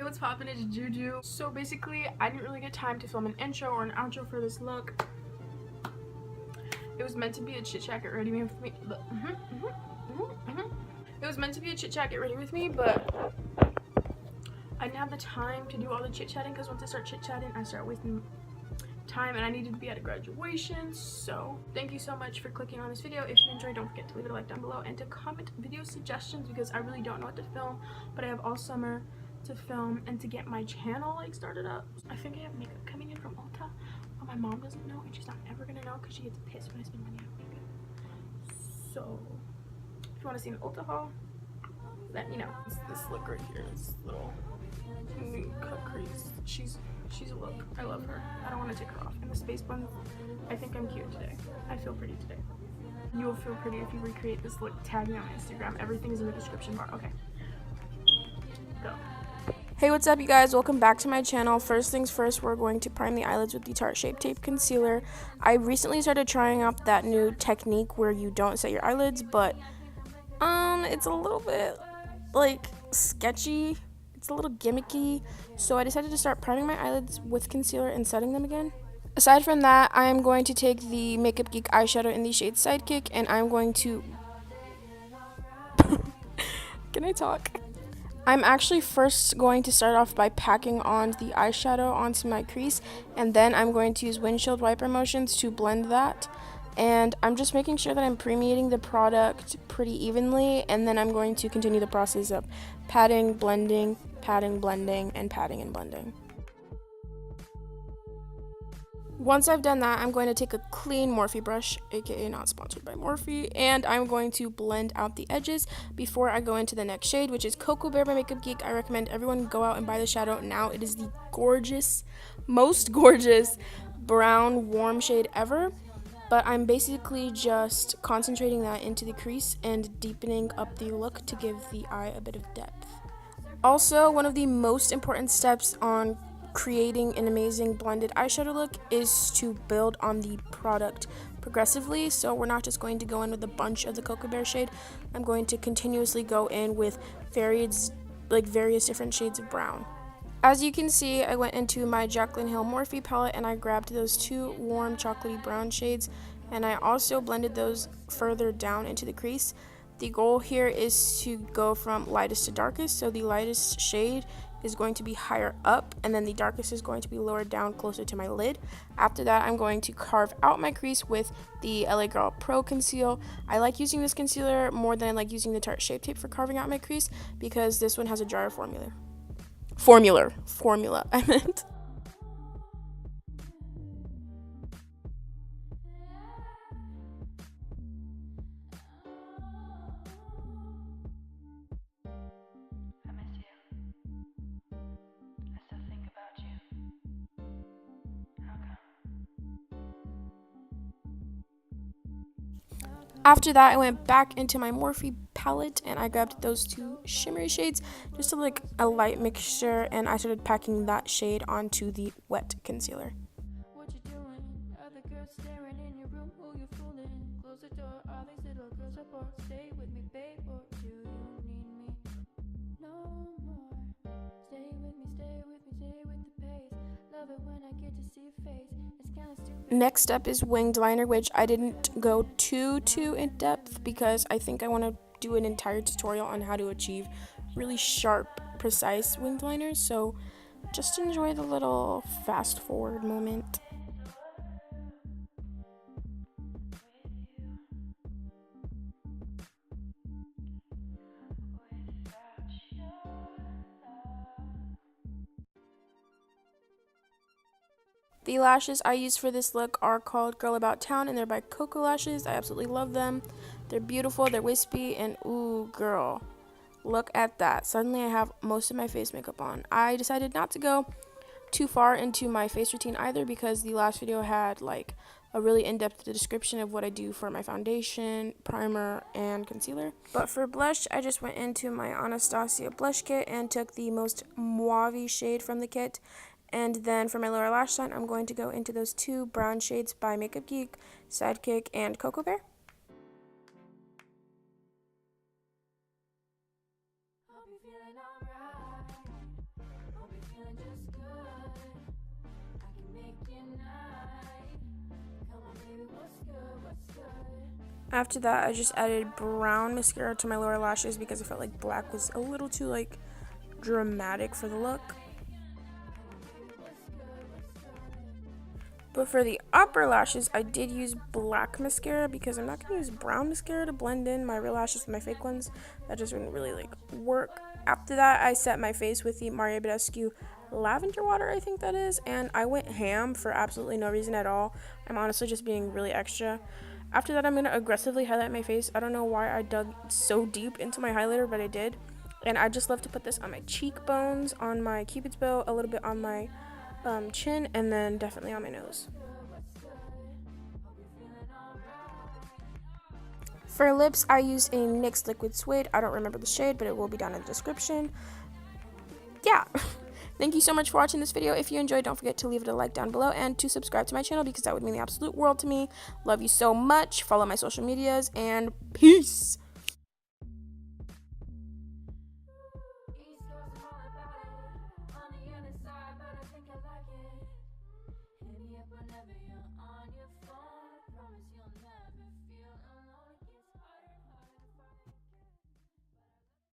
what's poppin'? It's Juju. So basically, I didn't really get time to film an intro or an outro for this look. It was meant to be a chit chat get ready with me. It was meant to be a chit chat get ready with me, but I didn't have the time to do all the chit chatting because once I start chit chatting, I start wasting time and I needed to be at a graduation. So thank you so much for clicking on this video. If you enjoyed, don't forget to leave it a like down below and to comment video suggestions because I really don't know what to film, but I have all summer to film and to get my channel like started up. I think I have makeup coming in from Ulta, but my mom doesn't know and she's not ever gonna know because she gets pissed when I spend money on makeup. So if you want to see an Ulta haul, let me know. It's this look right here, this little cut crease. She's a look. I love her. I don't want to take her off. And the space buns, I think I'm cute today. I feel pretty today. You will feel pretty if you recreate this look. Tag me on Instagram. Everything is in the description bar. Okay. Go. Hey, what's up, you guys? Welcome back to my channel. First things first, we're going to prime the eyelids with the Tarte Shape Tape Concealer. I recently started trying out that new technique where you don't set your eyelids, but it's a little bit like sketchy. It's a little gimmicky, so I decided to start priming my eyelids with concealer and setting them again. Aside from that, I am going to take the Makeup Geek eyeshadow in the shade Sidekick, and I'm going to... Can I talk? I'm actually first going to start off by packing on the eyeshadow onto my crease, and then I'm going to use windshield wiper motions to blend that. And I'm just making sure that I'm permeating the product pretty evenly, and then I'm going to continue the process of patting, blending, patting, blending, and patting and blending. Once I've done that, I'm going to take a clean Morphe brush, aka not sponsored by Morphe, and I'm going to blend out the edges before I go into the next shade, which is Cocoa Bear by Makeup Geek. I recommend everyone go out and buy the shadow now. It is the gorgeous, most gorgeous brown warm shade ever. But I'm basically just concentrating that into the crease and deepening up the look to give the eye a bit of depth. Also, one of the most important steps on creating an amazing blended eyeshadow look is to build on the product progressively. So we're not just going to go in with a bunch of the Cocoa Bear shade. I'm going to continuously go in with various different shades of brown. As you can see, I went into my Jaclyn Hill Morphe palette and I grabbed those two warm chocolatey brown shades, and I also blended those further down into the crease. The goal here is to go from lightest to darkest, so the lightest shade is going to be higher up and then the darkest is going to be lower down closer to my lid. After that, I'm going to carve out my crease with the LA Girl Pro Conceal. I like using this concealer more than I like using the Tarte Shape Tape for carving out my crease because this one has a drier formula, I meant. After that, I went back into my Morphe palette and I grabbed those two shimmery shades, just to like a light mixture, and I started packing that shade onto the wet concealer. What you doing? Other girls staring in your room, who you fooling? Close the door, all these little girls are bored. Stay with me, babe, or do you need me? No more. Stay with me, stay with me, stay with the pace. Love it when I get to see your face. It's kind of stupid. Next up is winged liner, which I didn't go too in depth because I think I want to do an entire tutorial on how to achieve really sharp, precise winged liners. So just enjoy the little fast forward moment. The lashes I use for this look are called Girl About Town, and they're by Koko lashes. I absolutely love them. They're beautiful, they're wispy, and ooh, girl, look at that. Suddenly I have most of my face makeup on. I decided not to go too far into my face routine either because the last video had like a really in-depth description of what I do for my foundation, primer, and concealer. But for blush, I just went into my Anastasia blush kit and took the most mauve shade from the kit. And then for my lower lash line, I'm going to go into those two brown shades by Makeup Geek, Sidekick, and Cocoa Bear. I'll be feeling alright. After that, I just added brown mascara to my lower lashes because I felt like black was a little too like dramatic for the look. But for the upper lashes, I did use black mascara because I'm not going to use brown mascara to blend in my real lashes with my fake ones. That just wouldn't really like work. After that, I set my face with the Bedescu lavender water, I think that is, and I went ham for absolutely no reason at all. I'm honestly just being really extra. After that, I'm going to aggressively highlight my face. I don't know why I dug so deep into my highlighter, but I did. And I just love to put this on my cheekbones, on my cupid's bow, a little bit on my chin, and then definitely on my nose. For lips, I used a NYX liquid suede. I don't remember the shade, but it will be down in the description. Yeah. Thank you so much for watching this video. If you enjoyed, don't forget to leave it a like down below and to subscribe to my channel because that would mean the absolute world to me. Love you so much. Follow my social medias and peace. Hit me up whenever you're